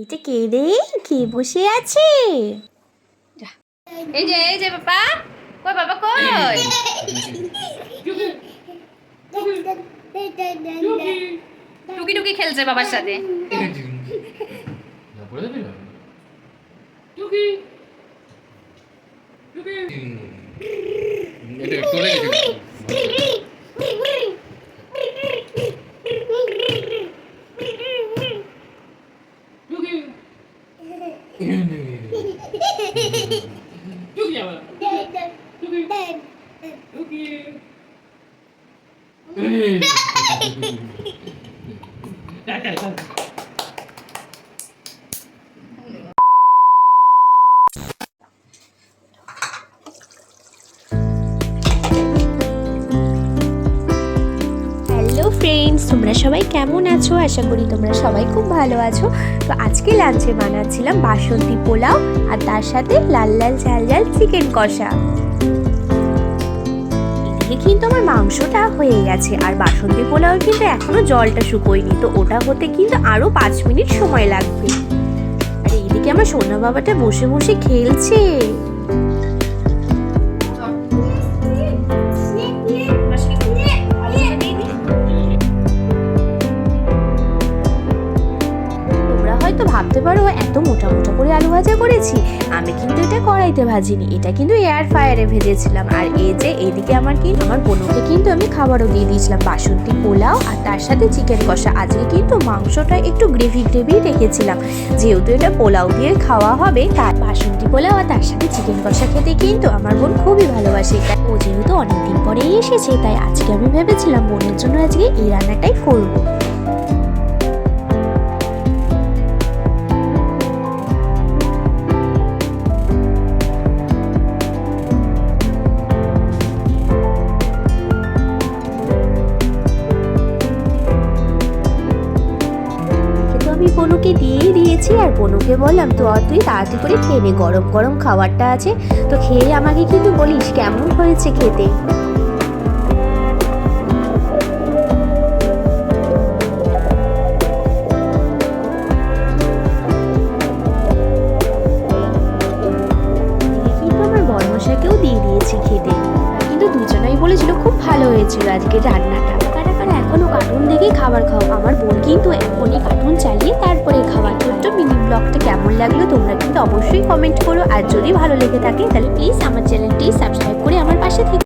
এটা কে রে? কে বসে আছে? এই যে বাবা কই বাবা কই টুকি টুকি খেলছে বাবার সাথে। হ্যালো ফ্রেন্ডস, তোমরা সবাই কেমন আছো? আশা করি তোমরা সবাই খুব ভালো আছো। তো আজকে লাঞ্চে বানাচ্ছিলাম বাসন্তী পোলাও আর তার সাথে লাল লাল ঝাল ঝাল চিকেন কষা। এদিকে কিন্তু আমার মাংসটা হয়ে গেছে আর বাসন্তী পোলাও কিন্তু এখনো জলটা শুকোয়নি, তো ওটা হতে কিন্তু আরো 5 মিনিট সময় লাগবে। আর এইদিকে আমার সোনা বাবাটা বসে বসে খেলছে। তো ভাবতে পারো এত মোটা মোটা করে আলু ভাজা করেছি, আমি কিন্তু এটা কড়াইতে ভাজিনি, এটা কিন্তু এয়ার ফ্রায়ারে ভেজেছিলাম। আর এই যে এইদিকে আমার বোনকে কিন্তু আমি খাবারও দিয়ে দিয়েছিলাম, বাসন্তী পোলাও আর তার সাথে চিকেন কষা। আজকে কিন্তু মাংসটা একটু গ্রেভি রেখেছিলাম, যেহেতু এটা পোলাও দিয়ে খাওয়া হবে, তার বাসন্তী পোলাও আর তার সাথে চিকেন কষা খেতে কিন্তু আমার বোন খুবই ভালোবাসে। ও যেহেতু অনেকদিন পরেই এসেছে, তাই আজকে আমি ভেবেছিলাম বোনের জন্য আজকে এই রান্নাটাই করবো। আমি বনুকে দিয়েই দিয়েছি আর বনুকে বললাম তো তুই তাড়াতাড়ি করে খেয়ে নে, গরম গরম খাবারটা আছে, তো খেয়ে আমাকে কিন্তু বলিস কেমন হয়েছে খেতে। কিন্তু আমার বড়মশাইকেও দিয়ে দিয়েছি খেতে, কিন্তু দুজনেই বলেছিল খুব ভালো হয়েছিল আজকে রান্নাটা। এখনো কার্টুন দেখে খাবার খাও, আমার বোন কিন্তু এখনই কার্টুন চালিয়ে তারপরে খাবার। ছোট্ট মিনি ব্লগটা কেমন লাগলো তোমরা কিন্তু অবশ্যই কমেন্ট করো, আর যদি ভালো লেগে থাকে তাহলে প্লিজ আমার চ্যানেলটি সাবস্ক্রাইব করে আমার পাশে থেকে